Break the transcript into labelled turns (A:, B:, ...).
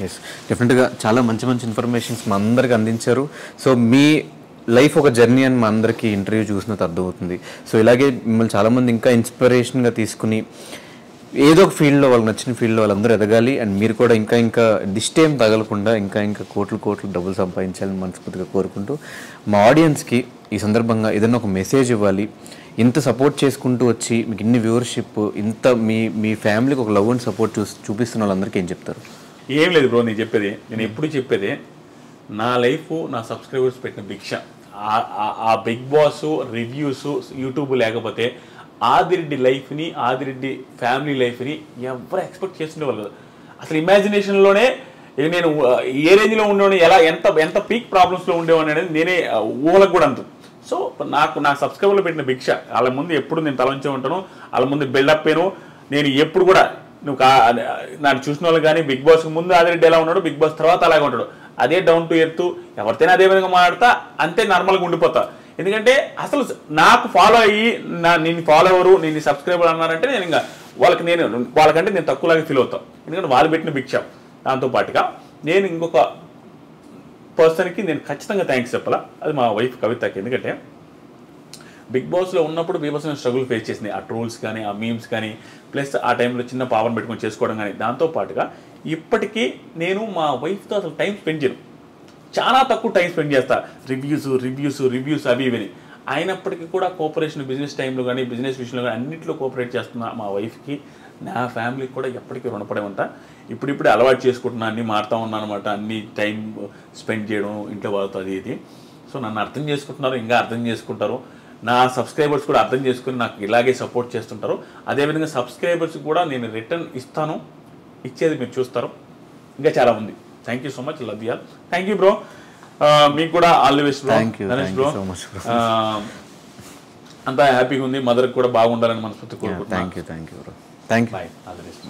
A: Yes, డెఫినెట్గా చాలా మంచి మంచి ఇన్ఫర్మేషన్స్ మా అందరికి అందించారు. సో మీ లైఫ్ ఒక జర్నీ అని మా అందరికీ ఇంటర్వ్యూ చూసినట్టు అర్థమవుతుంది. సో ఇలాగే మిమ్మల్ని చాలామంది ఇంకా ఇన్స్పిరేషన్గా తీసుకుని ఏదో ఒక ఫీల్డ్లో వాళ్ళకి నచ్చిన ఫీల్డ్లో వాళ్ళందరూ ఎదగాలి. అండ్ మీరు కూడా ఇంకా ఇంకా దిష్టేం తగలకుండా ఇంకా ఇంకా కోట్లు కోట్లు డబ్బులు సంపాదించాలని మనస్ఫూర్తిగా కోరుకుంటూ మా ఆడియన్స్కి ఈ సందర్భంగా ఏదైనా ఒక మెసేజ్ ఇవ్వాలి. ఇంత సపోర్ట్ చేసుకుంటూ వచ్చి మీకు ఇన్ని వ్యూవర్షిప్, ఇంత మీ ఫ్యామిలీకి ఒక లవ్ అండ్ సపోర్ట్ చూపిస్తున్న వాళ్ళందరికీ ఏం చెప్తారు?
B: ఏం లేదు బ్రో, నేను చెప్పేది, నేను ఎప్పుడు చెప్పేదే, నా లైఫ్ నా సబ్స్క్రైబర్స్ పెట్టిన భిక్ష. ఆ బిగ్ బాస్ రివ్యూస్ యూట్యూబ్ లేకపోతే ఆదిరెడ్డి లైఫ్ని, ఆదిరెడ్డి ఫ్యామిలీ లైఫ్ని ఎవరు ఎక్స్పెక్ట్ చేస్తుండేవాళ్ళు కదా. అసలు ఇమాజినేషన్లోనే నేను ఏ రేంజ్లో ఉండేవాడిని, ఎలా ఎంత పీక్ ప్రాబ్లమ్స్లో ఉండేవాడిని అనేది నేనే ఊహలకు కూడా అంత. సో నా సబ్స్క్రైబర్లు పెట్టిన భిక్ష. వాళ్ళ ముందు ఎప్పుడు నేను తలంచే ఉంటాను, వాళ్ళ ముందు బిల్డప్ అయ్యాను. నేను ఎప్పుడు కూడా నువ్వు నాకు చూసిన వాళ్ళు కానీ బిగ్ బాస్కి ముందు ఆదిరెడ్డి ఎలా ఉన్నాడు, బిగ్ బాస్ తర్వాత అలాగే ఉంటాడు. అదే డౌన్ టు ఎర్త్, ఎవరితైనా అదే విధంగా మాట్లాడతా, అంతే నార్మల్గా ఉండిపోతా. ఎందుకంటే అసలు నాకు ఫాలో అయ్యి నేను ఫాలోవరు, నేను సబ్స్క్రైబర్ అన్నారంటే నేను ఇంకా వాళ్ళకంటే నేను తక్కువలాగా ఫీల్ అవుతాను. ఎందుకంటే వాళ్ళు పెట్టిన భిక్ష. దాంతోపాటుగా నేను ఇంకొక పర్సన్కి నేను ఖచ్చితంగా థ్యాంక్స్ చెప్పాలా, అది మా వైఫ్ కవితకి. ఎందుకంటే బిగ్ బాస్లో ఉన్నప్పుడు బీభత్సమైన స్ట్రగుల్ ఫేస్ చేసింది. ఆ ట్రోల్స్ కానీ, ఆ మీమ్స్ కానీ, ప్లస్ ఆ టైంలో చిన్న పావర్ పెట్టుకొని చేసుకోవడం కానీ. దాంతోపాటుగా ఇప్పటికీ నేను మా వైఫ్తో అసలు టైం స్పెండ్ చేయను, చాలా తక్కువ టైం స్పెండ్ చేస్తా. రివ్యూస్ అవి ఇవని. అయినప్పటికీ కూడా కోఆపరేషన్, బిజినెస్ టైంలో కానీ, బిజినెస్ విషయంలో కానీ అన్నింటిలో కోఆపరేట్ చేస్తున్నా మా వైఫ్కి, నా ఫ్యామిలీకి కూడా ఎప్పటికీ రుణపడే ఉంటా. ఇప్పుడిప్పుడే అలవాటు చేసుకుంటున్నా, అన్నీ మారుతూ ఉన్నాను అనమాట. అన్ని టైం స్పెండ్ చేయడం ఇంట్లో వాళ్ళతో అది ఇది. సో నన్ను అర్థం చేసుకుంటున్నారు, ఇంకా అర్థం చేసుకుంటారు. నా సబ్స్క్రైబర్స్ కూడా అర్థం చేసుకుని నాకు ఇలాగే సపోర్ట్ చేస్తుంటారు. అదేవిధంగా సబ్స్క్రైబర్స్ కూడా నేను రిటర్న్ ఇస్తాను, ఇచ్చేది మీరు చూస్తారు. ఇంకా చాలా ఉంది. Thank you so much, love you all. Thank you bro, మీకు కూడా all the best bro. Bro అంతా హ్యాపీగా ఉంది, మదర్కి కూడా బాగుండాలని మనస్ఫూర్తి కోరుకుంటున్నాను.
A: Thank you bro, thank you.
B: Bye, all the best.